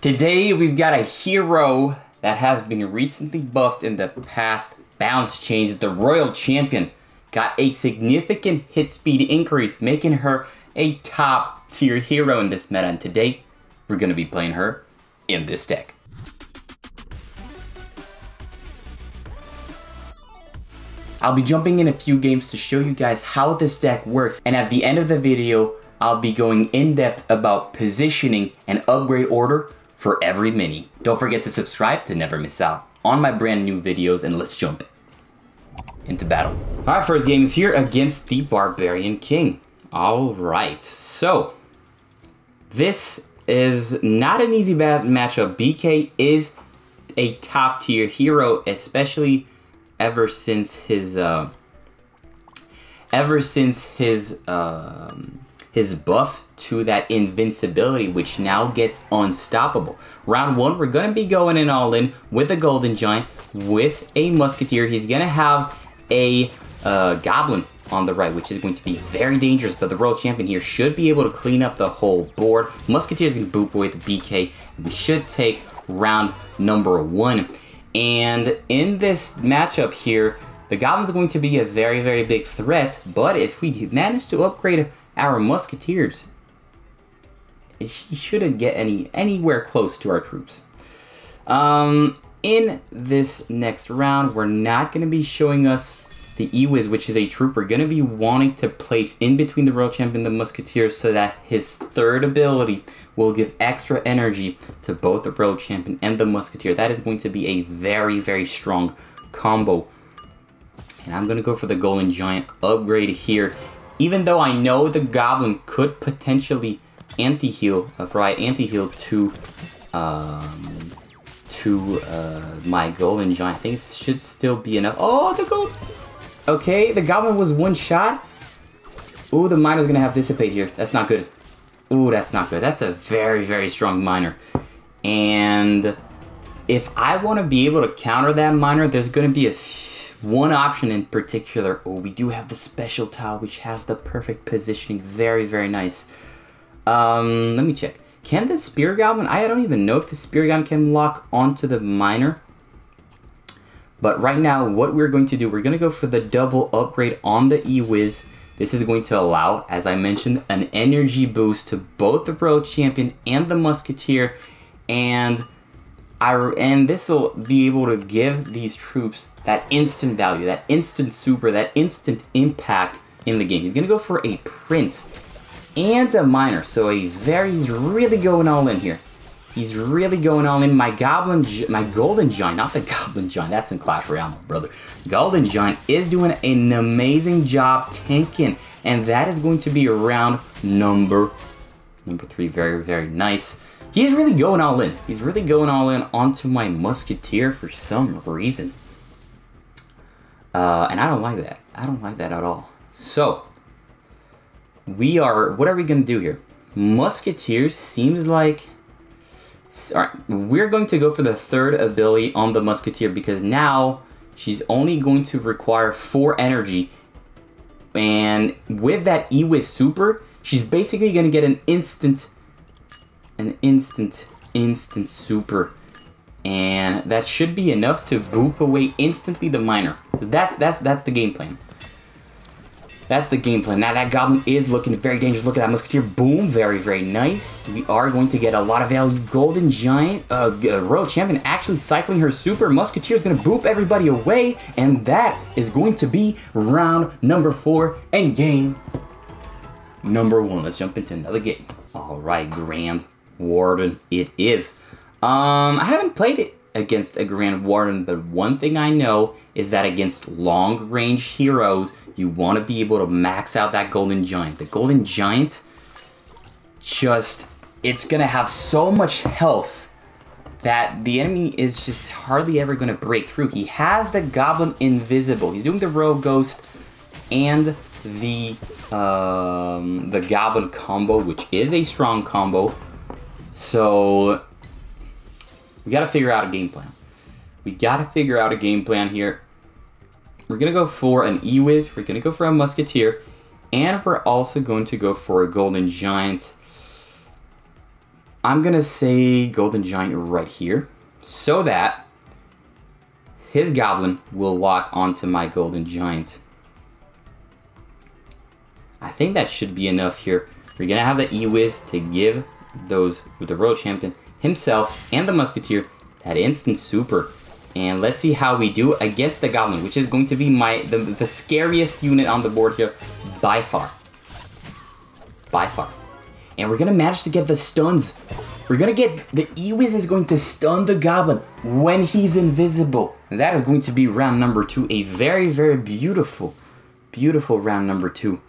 Today we've got a hero that has been recently buffed in the past bounce change. The Royal Champion got a significant hit speed increase, making her a top tier hero in this meta. And today we're going to be playing her in this deck. I'll be jumping in a few games to show you guys how this deck works, and at the end of the video I'll be going in depth about positioning and upgrade order for every mini. Don't forget to subscribe to never miss out on my brand new videos, and let's jump into battle. Our first game is here against the Barbarian King. Alright, so this is not an easy matchup. BK is a top tier hero, especially ever since his buff to that invincibility, which now gets unstoppable. Round one, we're gonna be going in all in with a Golden Giant, with a Musketeer. He's gonna have a Goblin on the right, which is going to be very dangerous, but the Royal Champion here should be able to clean up the whole board. Musketeer is gonna boop away the BK, and we should take round number one. And in this matchup here, the Goblin's going to be a very, very big threat, but if we manage to upgrade our Musketeers, he shouldn't get anywhere close to our troops. In this next round, we're not going to be showing us the Ewiz, which is a troop. We're going to be wanting to place in between the Royal Champion and the Musketeer so that his third ability will give extra energy to both the Royal Champion and the Musketeer. That is going to be a very, very strong combo. And I'm going to go for the Golden Giant upgrade here. Even though I know the Goblin could potentially anti-heal, provide anti-heal to my Golden Giant. I think it should still be enough. Oh, the gold! Okay, the Goblin was one shot. Ooh, the Miner's going to have Dissipate here. That's not good. Ooh, that's not good. That's a very, very strong Miner. And if I want to be able to counter that Miner, there's going to be one option in particular. Oh, we do have the Special Tile, which has the perfect positioning. Very, very nice. Let me check. Can the Spear Goblin? I don't even know if the Spear Goblin can lock onto the Miner. But right now, what we're going to do, we're going to go for the double upgrade on the Ewiz. This is going to allow, as I mentioned, an energy boost to both the Royal Champion and the Musketeer. And this will be able to give these troops that instant value, that instant super, that instant impact in the game. He's going to go for a Prince and a Miner. So he's really going all in here. He's really going all in. My Golden Giant, not the Goblin Giant, that's in Clash Royale, my brother. Golden Giant is doing an amazing job tanking, and that is going to be around number 3. Very, very nice. He's really going all in. He's really going all in onto my Musketeer for some reason. And I don't like that. I don't like that at all. So, what are we going to do here? Musketeer seems like... Alright, we're going to go for the third ability on the Musketeer because now she's only going to require 4 energy. And with that Ewiz super, she's basically going to get an instant super. And that should be enough to boop away instantly the Miner. So that's the game plan. That's the game plan. Now that Goblin is looking very dangerous. Look at that Musketeer. Boom. Very, very nice. We are going to get a lot of value. Golden Giant, Royal Champion actually cycling her super. Musketeer is going to boop everybody away. And that is going to be round number 4 and game number 1. Let's jump into another game. All right, Grand Warden it is. I haven't played it against a Grand Warden, but one thing I know is that against long-range heroes, you want to be able to max out that Golden Giant. The Golden Giant, it's going to have so much health that the enemy is just hardly ever going to break through. He has the Goblin invisible. He's doing the Royal Ghost and the Goblin combo, which is a strong combo. So we got to figure out a game plan. We got to figure out a game plan here. We're going to go for an Ewiz, we're going to go for a Musketeer, and we're also going to go for a Golden Giant. I'm going to say Golden Giant right here so that his Goblin will lock onto my Golden Giant. I think that should be enough here. We're going to have the E-Wiz to give those, the Royal Champion himself and the Musketeer, that instant super. And let's see how we do against the Goblin, which is going to be the scariest unit on the board here by far. By far. And we're going to manage to get the stuns. We're going to get, the E-Wiz is going to stun the Goblin when he's invisible. And that is going to be round number 2. A very, very beautiful, beautiful round number 2.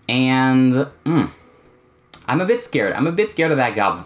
And I'm a bit scared. I'm a bit scared of that Goblin.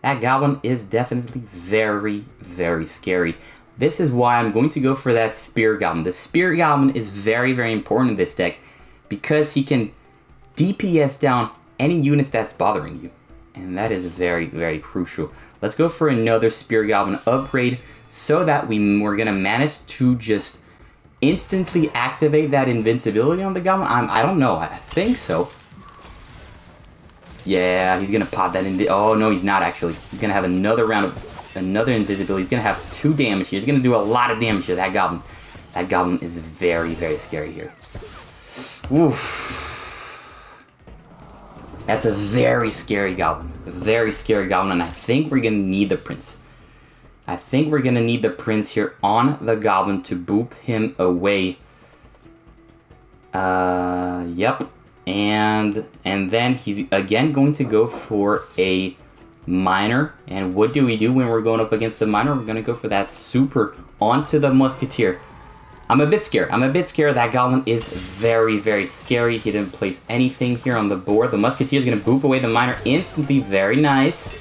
That Goblin is definitely very, very scary. This is why I'm going to go for that Spear Goblin. The Spear Goblin is very, very important in this deck because he can DPS down any units that's bothering you. And that is very, very crucial. Let's go for another Spear Goblin upgrade so that we're going to manage to just instantly activate that invincibility on the Goblin. I don't know. I think so. Yeah, he's going to pop that in. Oh, no, he's not actually. He's going to have another round of another invisibility. He's going to have 2 damage here. He's going to do a lot of damage here. That Goblin is very, very scary here. Oof. That's a very scary Goblin. A very scary Goblin, and I think we're going to need the Prince. I think we're going to need the Prince here on the Goblin to boop him away. Yep. And then he's again going to go for a Miner. And what do we do when we're going up against the Miner? We're going to go for that super onto the Musketeer. I'm a bit scared. I'm a bit scared. That Goblin is very, very scary. He didn't place anything here on the board. The Musketeer is going to boop away the Miner instantly. Very nice.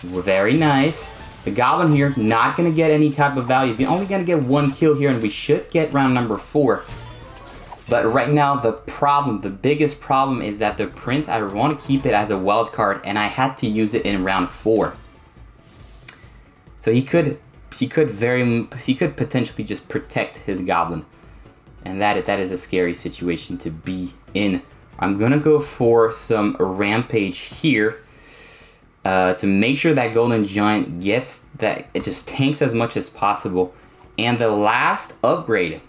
Very nice. The Goblin here, not going to get any type of value. He's only going to get 1 kill here, and we should get round number 4. But right now, the biggest problem is that the Prince, I want to keep it as a wild card, and I had to use it in round 4. So he could potentially just protect his Goblin. And that is a scary situation to be in. I'm going to go for some Rampage here to make sure that Golden Giant gets that, it just tanks as much as possible. And the last upgrade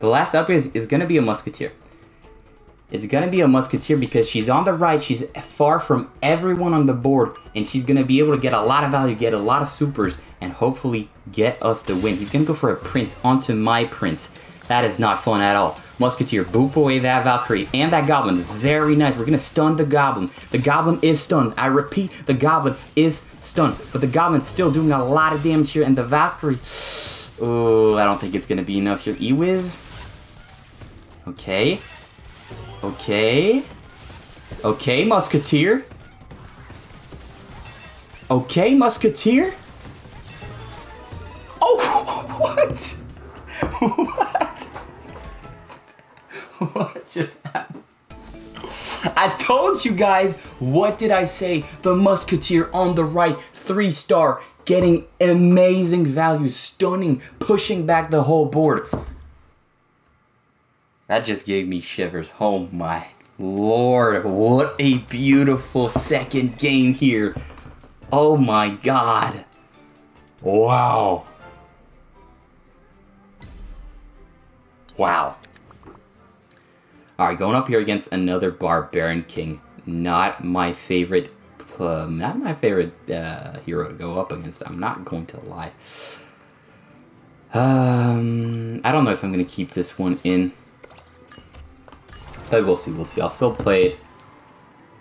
is going to be a Musketeer. It's going to be a Musketeer because she's on the right. She's far from everyone on the board. And she's going to be able to get a lot of value, get a lot of supers, and hopefully get us the win. He's going to go for a Prince onto my Prince. That is not fun at all. Musketeer, boop away that Valkyrie and that Goblin. Very nice. We're going to stun the Goblin. The Goblin is stunned. I repeat, the Goblin is stunned. But the Goblin's still doing a lot of damage here. And the Valkyrie... Oh, I don't think it's going to be enough here. E-Wiz. Okay. Okay. Okay, Musketeer. Okay, Musketeer. Oh, what? What? What just happened? I told you guys. What did I say? The Musketeer on the right. 3-star. Getting amazing value. Stunning. Pushing back the whole board. That just gave me shivers. Oh my lord. What a beautiful second game here. Oh my god. Wow. Wow. Alright, going up here against another Barbarian King. Not my favorite hero to go up against. I'm not going to lie. I don't know if I'm going to keep this one in. But we'll see, we'll see. I'll still play it.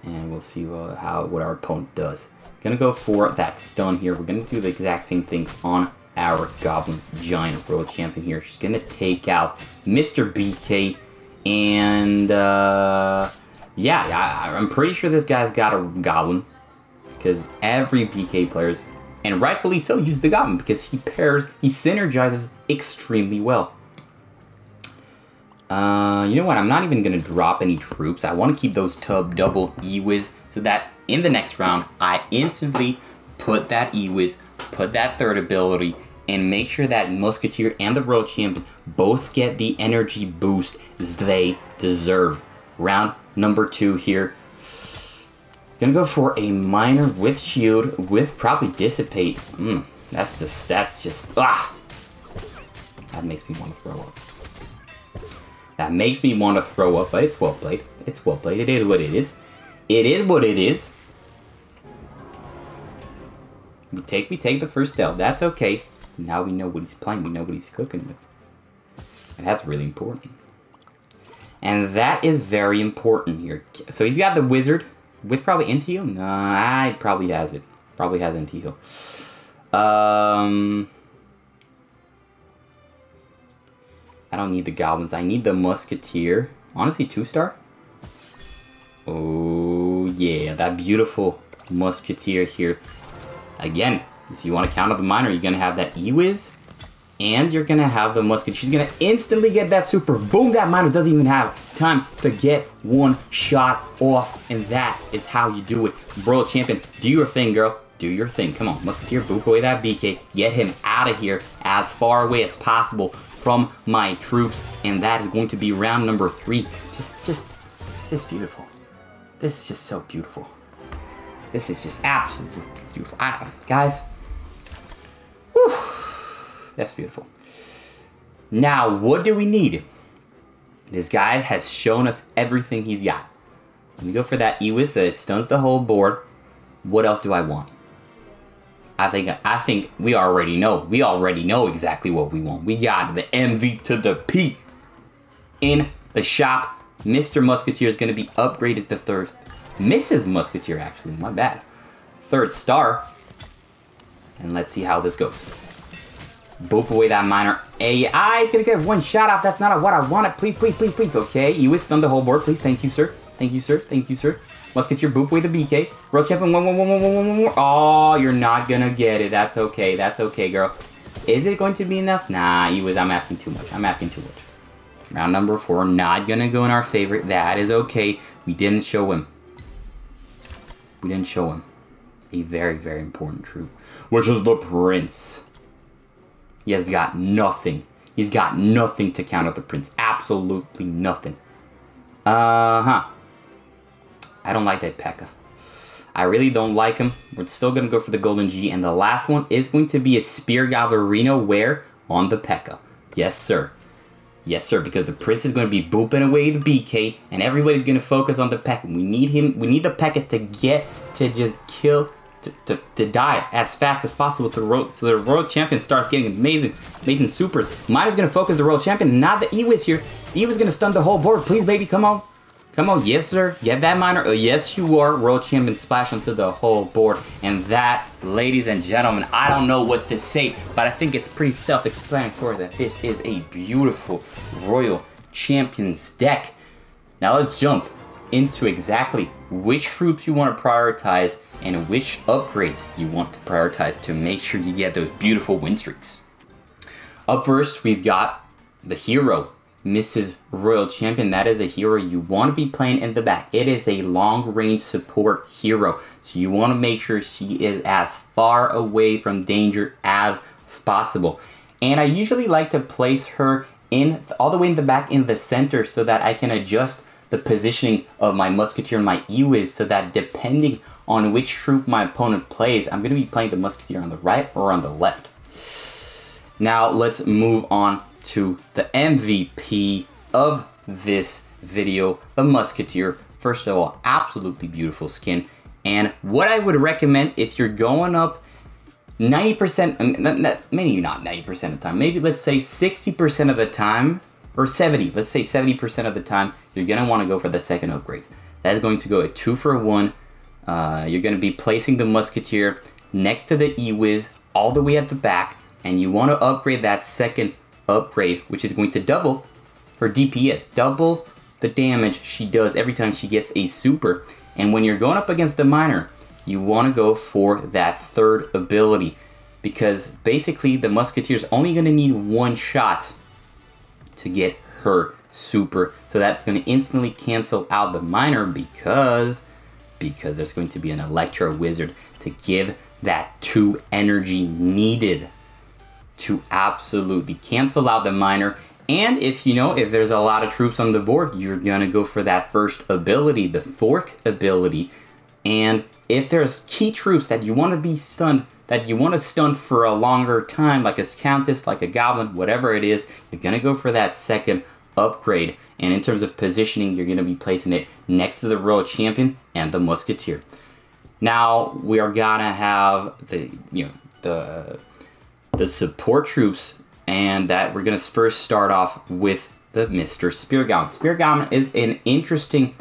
And we'll see what our opponent does. Gonna go for that stun here. We're gonna do the exact same thing on our Goblin Giant World Champion here. She's gonna take out Mr. BK. And yeah, I'm pretty sure this guy's got a Goblin. Because every BK players, and rightfully so, use the Goblin. Because he synergizes extremely well. You know what? I'm not even going to drop any troops. I want to keep those double E-Wiz so that in the next round, I instantly put that E-Wiz, put that third ability, and make sure that Musketeer and the World Champion both get the energy boost they deserve. Round number 2 here. Gonna go for a Miner with shield, with probably Dissipate. That's just, that makes me want to throw up. That makes me want to throw up, but it's well played. It's well played. It is what it is. It is what it is. We take the first L. That's okay. Now we know what he's playing. We know what he's cooking with. And that's really important. And that is very important here. So he's got the Wizard with probably anti-heal. Nah, he probably has it. Probably has anti-heal. I don't need the Goblins. I need the Musketeer. Honestly, 2-star. Oh, yeah. That beautiful Musketeer here. Again, if you want to counter the Miner, you're going to have that E-Wiz. And you're going to have the Musketeer. She's going to instantly get that super. Boom, that Miner doesn't even have time to get one shot off. And that is how you do it. World Champion, do your thing, girl. Do your thing. Come on, Musketeer, boop away that BK. Get him out of here as far away as possible from my troops. And that is going to be round number 3. This beautiful. This is just so beautiful. This is just absolutely beautiful. Guys, whew, that's beautiful. Now, what do we need? This guy has shown us everything he's got. Let me go for that E-Wiz that stuns the whole board. What else do I want? I think we already know. We already know exactly what we want. We got the MV to the P in the shop. Mr. Musketeer is going to be upgraded to 3rd. Mrs. Musketeer, actually. My bad. 3rd star. And let's see how this goes. Boop away that Miner. AI is going to get one shot off. That's not what I wanted. Please, please, please, please. Okay, you would stun the whole board. Please, thank you, sir. Thank you, sir. Thank you, sir. Musketeer, boop away the BK. World Champion, 1. Oh, you're not going to get it. That's okay. That's okay, girl. Is it going to be enough? Nah, I'm asking too much. I'm asking too much. Round number 4, not going to go in our favor. That is okay. We didn't show him. We didn't show him a very, very important troop, which is the Prince. He has got nothing. He's got nothing to counter the Prince. Absolutely nothing. I don't like that P.E.K.K.A. I really don't like him. We're still going to go for the Golden G. And the last one is going to be a Spear Galvarino wear on the P.E.K.K.A. Yes, sir. Yes, sir, because the Prince is going to be booping away the BK, and everybody's going to focus on the P.E.K.K.A. We need him. We need the P.E.K.K.A. to get to just kill, to die as fast as possible to the road, so the World Champion starts getting amazing supers. Miner's going to focus the World Champion, not the E-Wiz here. E-Wiz going to stun the whole board. Please, baby, come on. Come on, yes, sir. Get that Miner. Oh, yes, you are. World Champion splash onto the whole board. And that, ladies and gentlemen, I don't know what to say, but I think it's pretty self-explanatory that this is a beautiful Royal Champions deck. Now let's jump into exactly which troops you want to prioritize and which upgrades you want to prioritize to make sure you get those beautiful win streaks. Up first, we've got the hero, Mrs. Royal Champion. That is a hero you want to be playing in the back. It is a long-range support hero, so you want to make sure she is as far away from danger as possible. And I usually like to place her in all the way in the back in the center so that I can adjust the positioning of my Musketeer and my E-Wiz, so that depending on which troop my opponent plays, I'm going to be playing the Musketeer on the right or on the left. Now let's move on to the MVP of this video, the Musketeer. First of all, absolutely beautiful skin. And what I would recommend if you're going up 90%, maybe not 90% of the time, maybe let's say 60% of the time, or 70, let's say 70% of the time, you're going to want to go for the second upgrade. That's going to go at 2 for 1. You're going to be placing the Musketeer next to the E-Wiz all the way at the back, and you want to upgrade that second upgrade, which is going to double her DPS, double the damage she does every time she gets a super. And when you're going up against the Miner, you want to go for that third ability, because basically the Musketeer is only going to need one shot to get her super. So that's going to instantly cancel out the Miner because there's going to be an Electro Wizard to give that 2 energy needed to absolutely cancel out the Miner. And if there's a lot of troops on the board, you're gonna go for that first ability, the Fork ability, And if there's key troops that you want to be stunned, that you want to stun for a longer time, like a Countess, like a Goblin, whatever it is, you're going to go for that second upgrade. And in terms of positioning, you're going to be placing it next to the Royal Champion and the Musketeer. Now we are gonna have the support troops, and that we're gonna first start off with the Mr. Spear Goblin. Spear Goblin is an interesting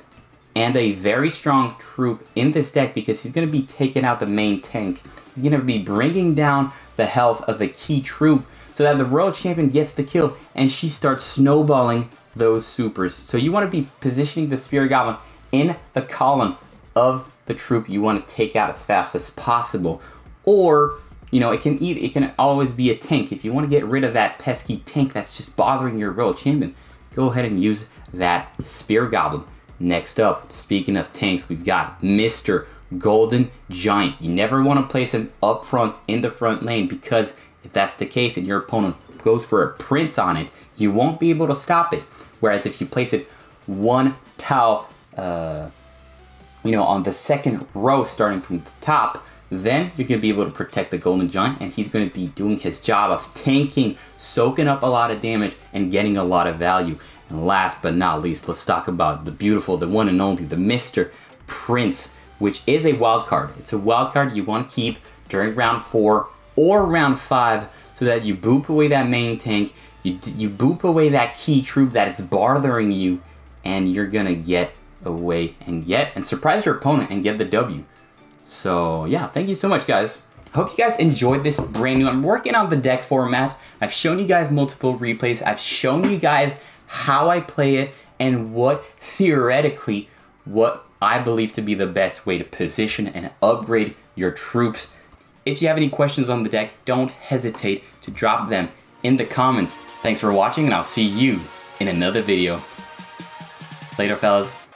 and a very strong troop in this deck because he's gonna be taking out the main tank. He's gonna be bringing down the health of a key troop so that the Royal Champion gets the kill and she starts snowballing those supers. So you want to be positioning the Spear Goblin in the column of the troop you want to take out as fast as possible. Or, you know, it can always be a tank. If you want to get rid of that pesky tank that's just bothering your Royal Champion, go ahead and use that Spear Goblin. Next up, speaking of tanks, we've got Mr. Golden Giant. You never want to place him up front in the front lane, because if that's the case and your opponent goes for a Prince on it, you won't be able to stop it. Whereas if you place it one tile, on the second row starting from the top, then you're going to be able to protect the Golden Giant, and he's going to be doing his job of tanking, soaking up a lot of damage, and getting a lot of value. And last but not least, let's talk about the beautiful, the one and only, the Mr. Prince, which is a wild card. It's a wild card you want to keep during round 4 or round 5 so that you boop away that main tank, you boop away that key troop that is bothering you, and you're going to get away and surprise your opponent and get the W. So yeah, thank you so much, guys. Hope you guys enjoyed this brand new. I'm working on the deck format. I've shown you guys multiple replays. I've shown you guys how I play it and what theoretically what I believe to be the best way to position and upgrade your troops. If you have any questions on the deck, don't hesitate to drop them in the comments. Thanks for watching, and I'll see you in another video. Later, fellas.